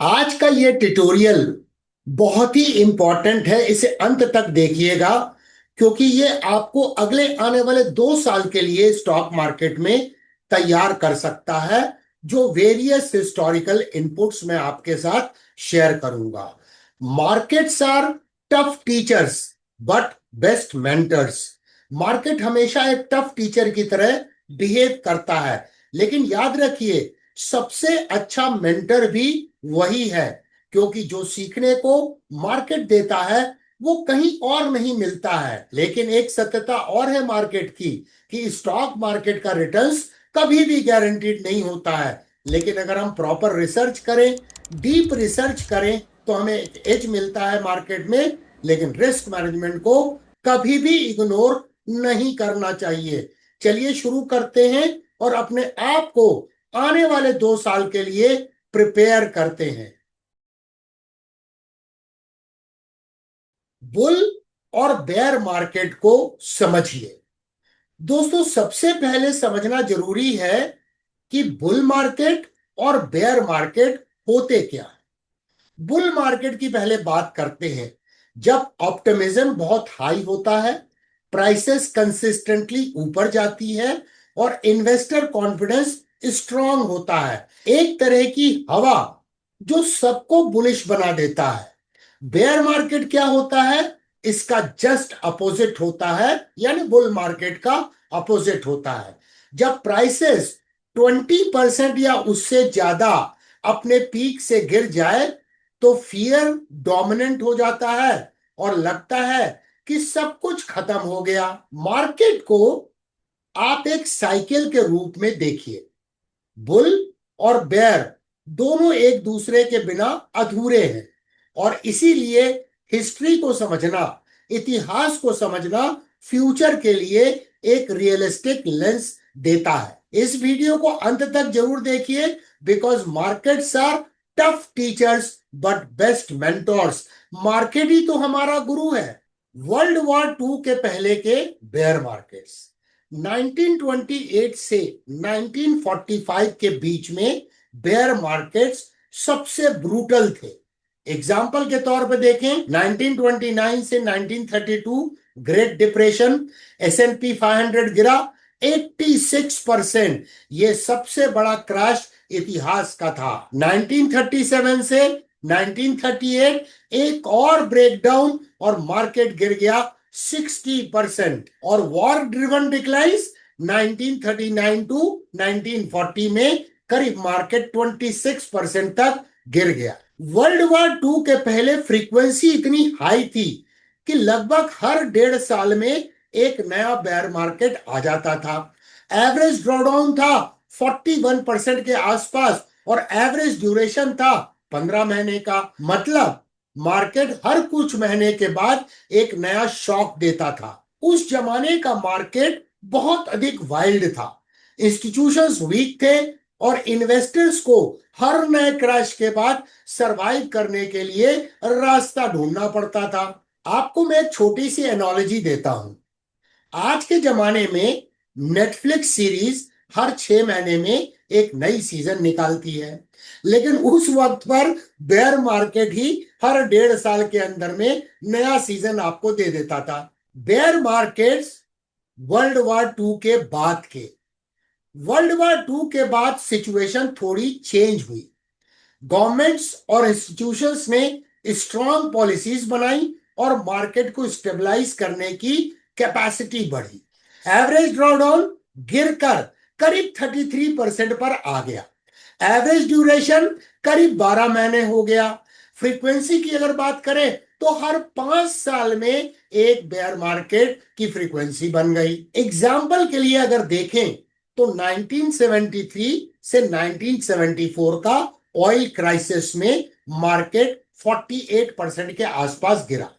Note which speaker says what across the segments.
Speaker 1: आज का ये ट्यूटोरियल बहुत ही इंपॉर्टेंट है। इसे अंत तक देखिएगा क्योंकि ये आपको अगले आने वाले 2 साल के लिए स्टॉक मार्केट में तैयार कर सकता है। जो वेरियस हिस्टोरिकल इनपुट्स मैं आपके साथ शेयर करूंगा। Markets are tough teachers but best mentors. Market हमेशा एक टफ टीचर की तरह बिहेव करता है, लेकिन याद रखिए सबसे अच्छा मेंटर भी वही है, क्योंकि जो सीखने को मार्केट देता है वो कहीं और नहीं मिलता है। लेकिन एक सत्यता और है मार्केट की कि स्टॉक मार्केट का रिटर्न्स कभी भी गारंटीड नहीं होता है। लेकिन अगर हम प्रॉपर रिसर्च करें, डीप रिसर्च करें, तो हमें एक एज मिलता है मार्केट में। लेकिन रिस्क मैनेजमेंट को कभी भी इग्नोर नहीं करना चाहिए। चलिए शुरू करते हैं और अपने आप को आने वाले 2 साल के लिए प्रिपेयर करते हैं। बुल और बेयर मार्केट को समझिए। दोस्तों, सबसे पहले समझना जरूरी है कि बुल मार्केट और बेयर मार्केट होते क्या है। बुल मार्केट की पहले बात करते हैं। जब ऑप्टिमिज्म बहुत हाई होता है, प्राइसेस कंसिस्टेंटली ऊपर जाती है और इन्वेस्टर कॉन्फिडेंस स्ट्रांग होता है। एक तरह की हवा जो सबको बुलिश बना देता है। बेयर मार्केट क्या होता है? इसका जस्ट अपोजिट होता है, यानी बुल मार्केट का अपोजिट होता है। जब प्राइसेस 20% या उससे ज्यादा अपने पीक से गिर जाए तो फियर डोमिनेंट हो जाता है और लगता है कि सब कुछ खत्म हो गया। मार्केट को आप एक साइकिल के रूप में देखिए। बुल और बेयर दोनों एक दूसरे के बिना अधूरे हैं, और इसीलिए हिस्ट्री को समझना, इतिहास को समझना फ्यूचर के लिए एक रियलिस्टिक लेंस देता है। इस वीडियो को अंत तक जरूर देखिए, because markets are tough teachers but best mentors. Market ही तो हमारा गुरु है। वर्ल्ड वॉर टू के पहले के बेयर मार्केट्स 1928 से 1945 के बीच में बेयर मार्केट्स सबसे ब्रूटल थे। एग्जाम्पल के तौर पे देखें, 1929 से 1932 ग्रेट डिप्रेशन, S&P 500 गिरा 86%। ये सबसे बड़ा क्रैश इतिहास का था। 1937 से 1938 एक और ब्रेकडाउन और मार्केट गिर गया 60%। और वॉर ड्रिवन डिक्लाइंस 1939 टू 1940 में करीब मार्केट 26% तक गिर गया। वर्ल्ड वॉर टू के पहले फ्रीक्वेंसी इतनी हाई थी कि लगभग हर 1.5 साल में एक नया बेयर मार्केट आ जाता था। एवरेज ड्रॉडाउन था 41% के आसपास और एवरेज ड्यूरेशन था 15 महीने का। मतलब मार्केट हर कुछ महीने के बाद एक नया शॉक देता था। उस जमाने का मार्केट बहुत अधिक वाइल्ड था। इंस्टीट्यूशंस वीक थे और इन्वेस्टर्स को हर नए क्रैश के बाद सरवाइव करने के लिए रास्ता ढूंढना पड़ता था। आपको मैं एक छोटी सी एनालॉजी देता हूं। आज के जमाने में नेटफ्लिक्स सीरीज हर 6 महीने में एक नई सीजन निकालती है, लेकिन उस वक्त पर बेयर मार्केट ही हर 1.5 साल के अंदर में नया सीजन आपको दे देता था। Bear markets world war two के बाद के वर्ल्ड वॉर टू के बाद सिचुएशन थोड़ी चेंज हुई। गवर्नमेंट्स और इंस्टीट्यूशंस ने स्ट्रांग पॉलिसीज बनाई और मार्केट को स्टेबलाइज करने की कैपेसिटी बढ़ी। एवरेज ड्रॉडाउन गिरकर करीब 33% पर आ गया। एवरेज ड्यूरेशन करीब 12 महीने हो गया। फ्रीक्वेंसी की अगर बात करें तो हर 5 साल में एक बेयर मार्केट की फ्रीक्वेंसी बन गई। एग्जाम्पल के लिए अगर देखें तो 1973 से 1974 का ऑयल क्राइसिस में मार्केट 48% के आसपास गिरा।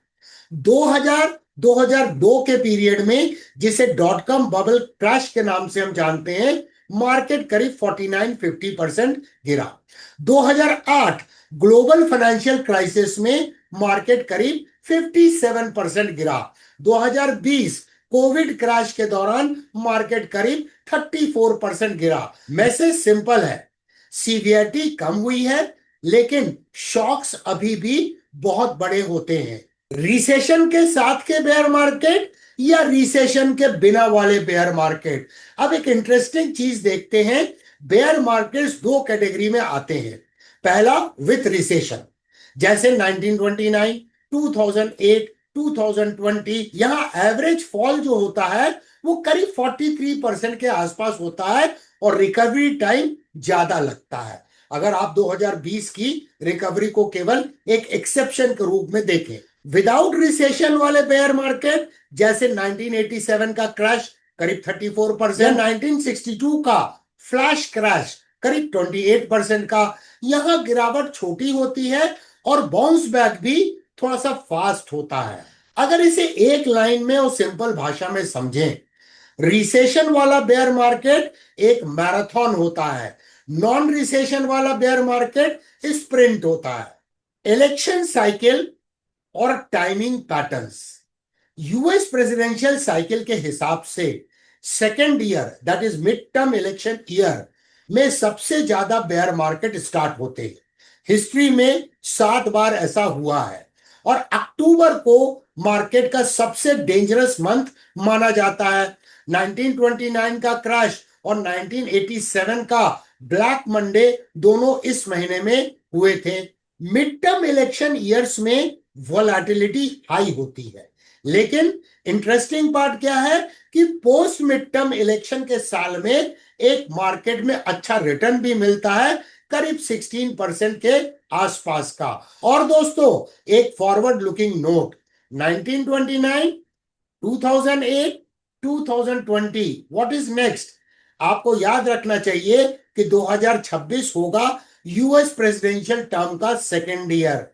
Speaker 1: 2002 के पीरियड में, जिसे डॉट कॉम बबल क्रैश के नाम से हम जानते हैं, मार्केट करीब 49-50% गिरा। 2008 ग्लोबल फाइनेंशियल क्राइसिस में मार्केट करीब 57% गिरा। 2020 कोविड क्रैश के दौरान मार्केट करीब 34% गिरा। मैसेज सिंपल है, सीवियरिटी कम हुई है लेकिन शॉक्स अभी भी बहुत बड़े होते हैं। रिसेशन के साथ के बेयर मार्केट या रिसेशन के बिना वाले बेयर मार्केट। अब एक इंटरेस्टिंग चीज देखते हैं, बेयर मार्केट्स दो कैटेगरी में आते हैं। पहला विथ रिसेशन, जैसे 1929, 2008, 2020, यहां एवरेज फॉल जो होता है वो करीब 43% के आसपास होता है और रिकवरी टाइम ज्यादा लगता है। अगर आप 2020 की रिकवरी को केवल एक एक्सेप्शन के रूप में देखें। विदाउट रिसेशन वाले बेयर मार्केट, जैसे 1987 का क्रैश करीब 34%, 1962 का फ्लैश क्रैश करीब 28% का, यहां गिरावट छोटी होती है और बाउंस बैक भी थोड़ा सा फास्ट होता है। अगर इसे एक लाइन में और सिंपल भाषा में समझें, रिसेशन वाला बेयर मार्केट एक मैराथन होता है, नॉन रिसेशन वाला बेयर मार्केट स्प्रिंट होता है। इलेक्शन साइकिल और timing patterns. US presidential cycle के हिसाब से second year, that is mid term election year में सबसे ज्यादा बेयर मार्केट स्टार्ट होते हैं। हिस्ट्री में 7 बार ऐसा हुआ है और अक्टूबर को मार्केट का सबसे डेंजरस मंथ माना जाता है। 1929 का क्रैश और 1987 का ब्लैक मंडे दोनों इस महीने में हुए थे। मिड टर्म इलेक्शन ईयर्स में वोलेटिलिटी हाई होती है, लेकिन इंटरेस्टिंग पार्ट क्या है कि पोस्ट मिड टर्म इलेक्शन के साल में एक मार्केट में अच्छा रिटर्न भी मिलता है, करीब 16% के आसपास का। और दोस्तों एक forward looking note, 1929, 2008, 2020, what is next? आपको याद रखना चाहिए कि 2026 होगा यूएस प्रेसिडेंशियल टर्म का सेकेंड ईयर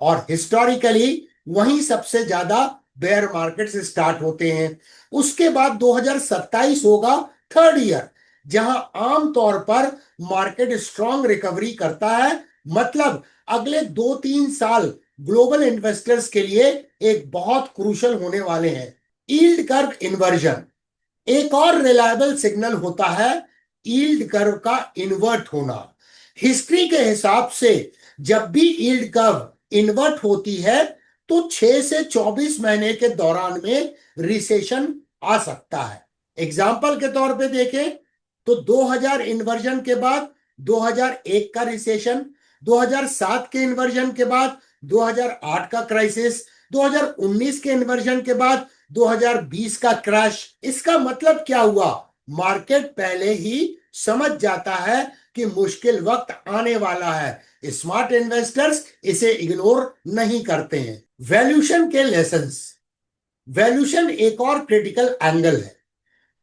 Speaker 1: और हिस्टोरिकली वहीं सबसे ज्यादा बेयर मार्केट्स स्टार्ट होते हैं। उसके बाद 2027 होगा थर्ड ईयर, जहां आमतौर पर मार्केट स्ट्रॉन्ग रिकवरी करता है। मतलब अगले 2-3 साल ग्लोबल इन्वेस्टर्स के लिए एक बहुत क्रूशल होने वाले हैं। यील्ड कर्व इन्वर्जन एक और रिलायबल सिग्नल होता है, यील्ड कर्व का इन्वर्ट होना। हिस्ट्री के हिसाब से जब भी यील्ड कर्व इन्वर्ट होती है तो 6 से 24 महीने के दौरान में रिसेशन आ सकता है। एग्जाम्पल के तौर पे देखें तो 2000 इन्वर्जन के बाद 2001 का रिसेशन, 2007 के इन्वर्जन के बाद 2008 का क्राइसिस, 2019 के इन्वर्जन के बाद 2020 का क्रैश। इसका मतलब क्या हुआ? मार्केट पहले ही समझ जाता है कि मुश्किल वक्त आने वाला है। स्मार्ट इन्वेस्टर्स इसे इग्नोर नहीं करते हैं। वैल्यूएशन के लेसन्स। वैल्यूएशन एक और क्रिटिकल एंगल है।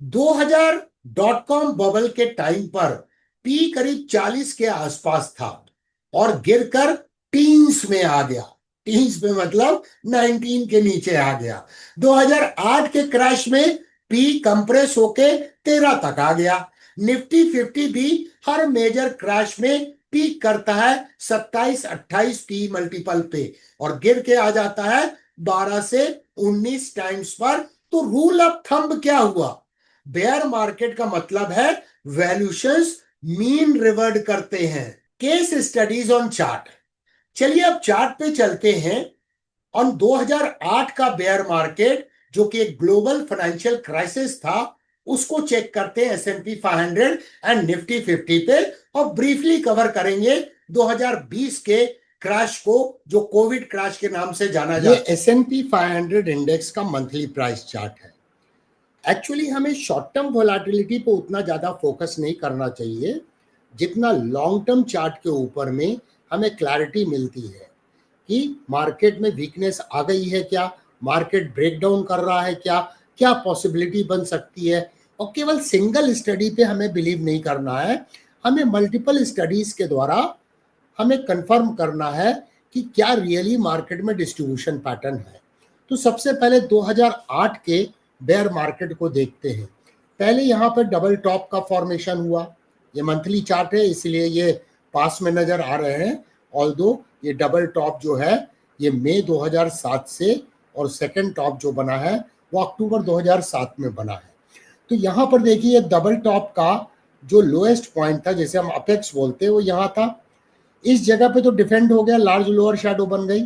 Speaker 1: 2000.com बबल के टाइम पर पी करीब 40 के आसपास था और गिरकर टीन्स में आ गया। टीन्स में मतलब 19 के नीचे आ गया। 2008 के क्रैश में पी कंप्रेस होके 13 तक आ गया। निफ्टी 50 भी हर मेजर क्रैश में पीक करता है 27-28 पी मल्टीपल पे और गिर के आ जाता है 12 से 19 टाइम्स पर। तो रूल ऑफ थंब क्या हुआ? बेयर मार्केट का मतलब है वैल्यूएशंस मीन रिवर्ट करते हैं। Case studies on chart. चलिए अब चार्ट पे चलते हैं। ऑन 2008 का बेयर मार्केट जो कि एक ग्लोबल फाइनेंशियल क्राइसिस था, उसको चेक करते हैं S&P 500 एंड निफ्टी 50 पे और ब्रीफली कवर करेंगे 2020 के क्रैश को जो कोविड क्रैश के नाम से जाना जाता है। ये S&P 500 इंडेक्स का मंथली प्राइस चार्ट है। एक्चुअली हमें शॉर्ट टर्म वोलेटिलिटी पे उतना ज़्यादा फोकस नहीं करना चाहिए जितना लॉन्ग टर्म चार्ट के ऊपर में हमें क्लैरिटी मिलती है कि मार्केट में वीकनेस आ गई है क्या, मार्केट ब्रेकडाउन कर रहा है क्या, क्या पॉसिबिलिटी बन सकती है। और केवल सिंगल स्टडी पे हमें बिलीव नहीं करना है, हमें मल्टीपल स्टडीज के द्वारा हमें कंफर्म करना है कि क्या रियली मार्केट में डिस्ट्रीब्यूशन पैटर्न है। तो सबसे पहले 2008 के बेयर मार्केट को देखते हैं। पहले यहाँ पर डबल टॉप का फॉर्मेशन हुआ। ये मंथली चार्ट है इसलिए ये पास में नजर आ रहे हैं। ऑल्दो ये डबल टॉप जो है ये मई 2007 से और सेकंड टॉप जो बना है वो अक्टूबर 2007 में बना है। तो यहाँ पर देखिए डबल टॉप का जो लोएस्ट पॉइंट था, जैसे हम अपेक्स बोलते हैं, वो यहाँ था। इस जगह पे तो डिफेंड हो गया, लार्ज लोअर शैडो बन गई,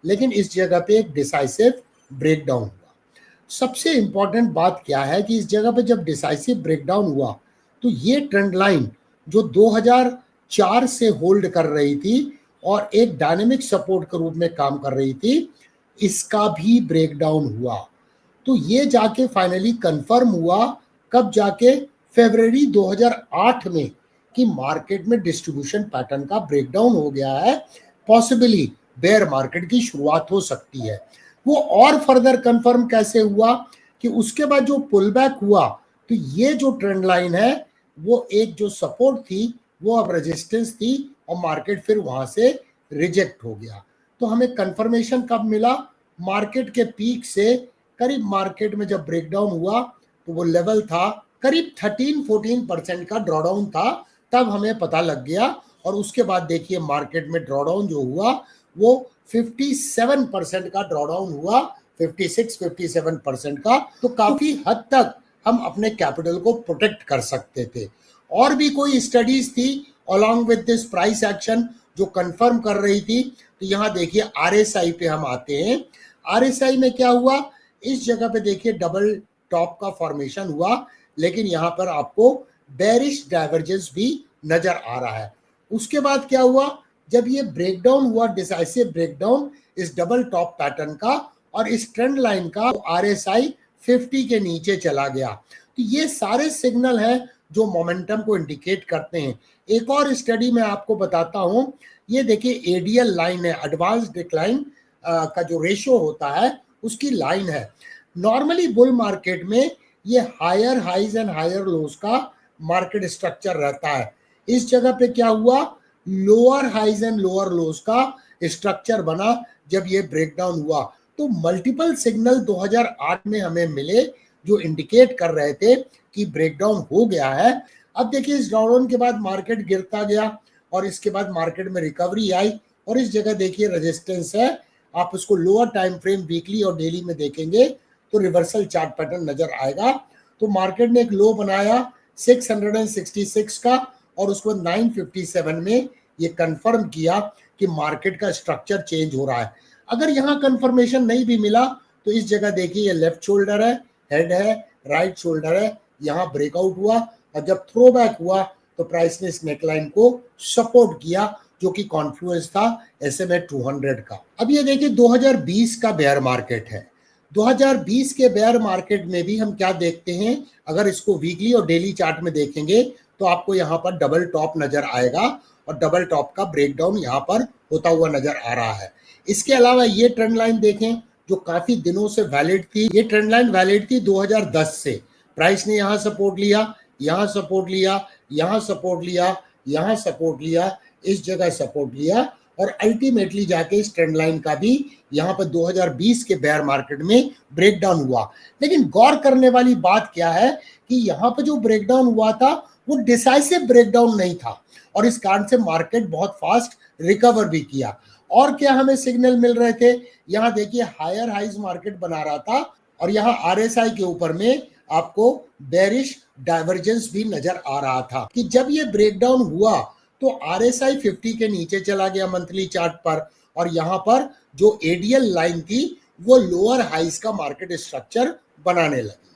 Speaker 1: लेकिन इस जगह पे एक डिसाइसिव ब्रेकडाउन हुआ। सबसे इंपॉर्टेंट बात क्या है कि इस जगह पे जब डिसाइसिव ब्रेकडाउन हुआ तो ये ट्रेंड लाइन जो 2004 से होल्ड कर रही थी और एक डायनेमिक सपोर्ट के रूप में काम कर रही थी, इसका भी ब्रेकडाउन हुआ। तो ये जाके फाइनली कंफर्म हुआ कब जाके, फरवरी 2008 में, कि मार्केट में डिस्ट्रीब्यूशन पैटर्न का ब्रेकडाउन हो गया है, पॉसिबली बेयर मार्केट की शुरुआत हो सकती है। वो और फर्दर कंफर्म कैसे हुआ कि उसके बाद जो पुल बैक हुआ तो ये जो ट्रेंड लाइन है वो एक जो सपोर्ट थी वो अब रेजिस्टेंस थी और मार्केट फिर वहां से रिजेक्ट हो गया। तो हमें कंफर्मेशन कब मिला, मार्केट के पीक से करीब मार्केट में जब ब्रेकडाउन हुआ तो वो लेवल था करीब 13-14% का ड्रॉडाउन था, तब हमें पता लग गया। और उसके बाद देखिए मार्केट में ड्रॉडाउन जो हुआ वो 57% का ड्रॉडाउन हुआ, 56-57% का। तो काफी हद तक हम अपने कैपिटल को प्रोटेक्ट कर सकते थे। और भी कोई स्टडीज थी along with this price action जो कंफर्म कर रही थी। तो यहाँ देखिए आरएसआई पे हम आते हैं। आरएसआई में क्या हुआ, इस जगह पे देखिए डबल टॉप का फॉर्मेशन हुआ, लेकिन यहाँ पर आपको बेरिश डाइवर्जेंस भी नजर आ रहा है। उसके बाद क्या हुआ, जब ये ब्रेकडाउन हुआ, डिसाइसिव ब्रेकडाउन इस डबल टॉप पैटर्न का और इस ट्रेंड लाइन का, आरएसआई 50 के नीचे चला गया। तो ये सारे सिग्नल हैं जो मोमेंटम को इंडिकेट करते हैं। एक और स्टडी मैं आपको बताता हूं, ये देखिए एडीएल लाइन है, एडवांस डिक्लाइन का जो रेशियो होता है उसकी लाइन है। नॉर्मली बुल मार्केट में ये higher highs and higher lows का मार्केट स्ट्रक्चर रहता है। इस जगह पे क्या हुआ, lower highs and lower lows का स्ट्रक्चर बना जब ये ब्रेकडाउन हुआ। तो मल्टीपल सिग्नल 2008 में हमें मिले जो इंडिकेट कर रहे थे कि ब्रेकडाउन हो गया है। अब देखिए इस डाउन के बाद मार्केट गिरता गया और इसके बाद मार्केट में रिकवरी आई और इस जगह देखिए रेजिस्टेंस है। आप उसको लोअर टाइम फ्रेम वीकली और डेली में देखेंगे तो रिवर्सल चार्ट पैटर्न नजर आएगा। तो मार्केट ने एक लो बनाया 666 का और उसको 957 में ये कंफर्म किया कि मार्केट का स्ट्रक्चर चेंज हो रहा है। अगर यहाँ कंफर्मेशन नहीं भी मिला तो इस जगह देखिए ये लेफ्ट शोल्डर है, हेड है, राइट शोल्डर है, यहाँ ब्रेकआउट हुआ और जब थ्रो बैक हुआ तो प्राइस ने इस नेकलाइन को सपोर्ट किया जो कि कॉन्फ्लुएंस था SMA 200 का। अब ये देखिए 2020 का बेयर मार्केट है। 2020 के बेयर मार्केट में भी हम क्या देखते हैं, अगर इसको वीकली और डेली चार्ट में देखेंगे तो आपको यहाँ पर डबल टॉप नजर आएगा और डबल टॉप का ब्रेकडाउन यहाँ पर होता हुआ नजर आ रहा है। इसके अलावा ये ट्रेंड लाइन देखें जो काफी दिनों से वैलिड थी। ये ट्रेंड लाइन वैलिड थी 2010 से। प्राइस ने यहाँ सपोर्ट लिया, यहाँ सपोर्ट लिया, यहाँ सपोर्ट लिया, यहाँ सपोर्ट लिया, इस जगह सपोर्ट लिया और अल्टीमेटली जाके इस ट्रेंड लाइन का भी यहाँ पर 2020 के बेयर मार्केट में ब्रेकडाउन हुआ। लेकिन गौर करने वाली बात क्या है कि यहाँ पर जो ब्रेकडाउन हुआ था वो डिसाइसिव ब्रेकडाउन नहीं था और इस कारण से मार्केट बहुत फास्ट रिकवर भी किया। और क्या हमें सिग्नल मिल रहे थे, यहाँ देखिए हायर हाइज मार्केट बना रहा था और यहाँ आरएसआई के ऊपर में आपको बेरिश डाइवर्जेंस भी नजर आ रहा था कि जब ये ब्रेकडाउन हुआ तो आरएसआई 50 के नीचे चला गया मंथली चार्ट पर और यहाँ पर जो एडीएल लाइन थी वो लोअर हाइज का मार्केट स्ट्रक्चर बनाने लगी।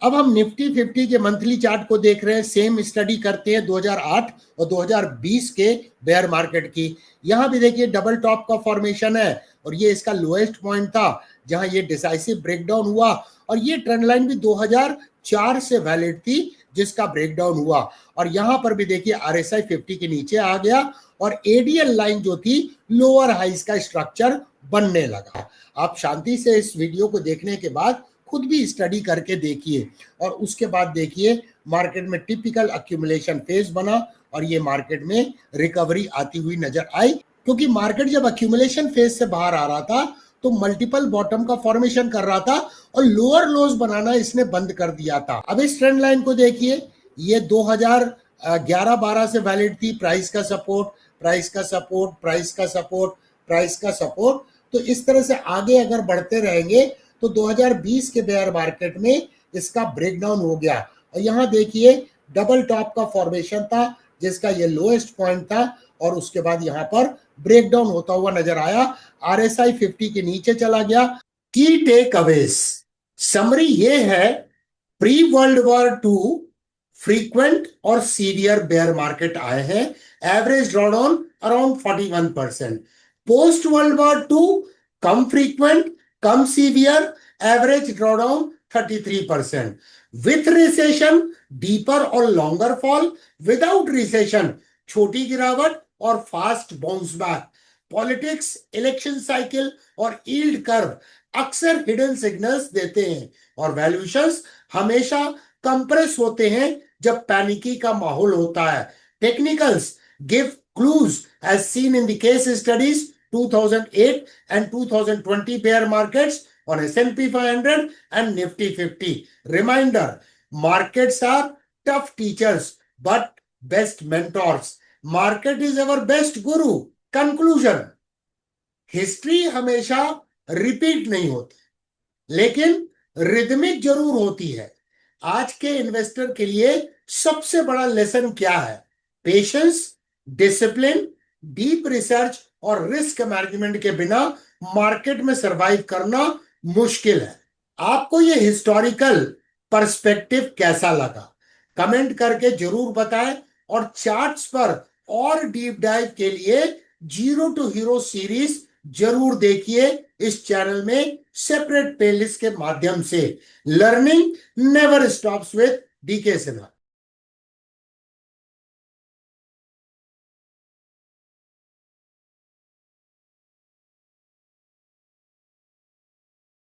Speaker 1: अब हम निफ्टी 50 के मंथली चार्ट को देख रहे हैं, सेम स्टडी करते हैं 2008 और 2020 के बेयर मार्केट की। यहाँ भी देखिए डबल टॉप का फॉर्मेशन है और ये इसका लोएस्ट पॉइंट था जहां ये डिसाइसिव ब्रेकडाउन हुआ और ये ट्रेंड लाइन भी 2004 से वैलिड थी जिसका ब्रेकडाउन हुआ और यहाँ पर भी देखिए आरएसआई 50 के नीचे आ गया और एडीएल लाइन जो थी लोअर हाइज का स्ट्रक्चर बनने लगा। आप शांति से इस वीडियो को देखने के बाद खुद भी स्टडी करके देखिए और उसके बाद देखिए मार्केट में टिपिकल अक्यूमुलेशन फेज बना और ये मार्केट में रिकवरी आती हुई नजर आई, क्योंकि मार्केट जब अक्यूमुलेशन फेज से बाहर आ रहा था तो मल्टीपल बॉटम का फॉर्मेशन कर रहा था और लोअर लोज बनाना इसने बंद कर दिया था। अब इस ट्रेंड लाइन को देखिए, ये 2011-12 से वैलिड थी, प्राइस का सपोर्ट, प्राइस का सपोर्ट, प्राइस का सपोर्ट, प्राइस का सपोर्ट। तो इस तरह से आगे अगर बढ़ते रहेंगे तो 2020 के बेयर मार्केट में इसका ब्रेकडाउन हो गया और यहाँ देखिए डबल टॉप का फॉर्मेशन था जिसका ये लोएस्ट पॉइंट था और उसके बाद यहां पर ब्रेकडाउन होता हुआ नजर आया। RSI 50 के नीचे चला गया। की टेक अवेज समरी ये है, pre world war two frequent और सीवियर बेयर मार्केट आए हैं, average drawdown around 41%। Post world war two कम फ्रीक्वेंट, कम severe, average drawdown 33%। With recession deeper और लॉन्गर फॉल, विदाउट रिसेशन छोटी गिरावट और fast bounce back. Politics, election cycle और यील्ड कर्व अक्सर हिडन सिग्नल्स देते हैं और वैल्यूएशंस हमेशा कंप्रेस होते हैं जब पैनिकी का माहौल होता है। Technicals give clues as seen in the case studies 2008 and 2020 bear markets on S&P 500 and Nifty 50. Reminder, markets are tough teachers but best mentors. Market is our best guru. Conclusion, history हमेशा repeat नहीं होती, लेकिन rhythmic जरूर होती है। आज के investor के लिए सबसे बड़ा लेसन क्या है? पेशेंस, डिसिप्लिन, डीप रिसर्च और रिस्क मैनेजमेंट के बिना मार्केट में सरवाइव करना मुश्किल है। आपको ये हिस्टोरिकल पर्सपेक्टिव कैसा लगा? कमेंट करके जरूर बताएं और चार्ट्स पर और डीप डाइव के लिए जीरो टू हीरो सीरीज जरूर देखिए इस चैनल में सेपरेट प्लेलिस्ट के माध्यम से। Learning never stops with DK Sinha.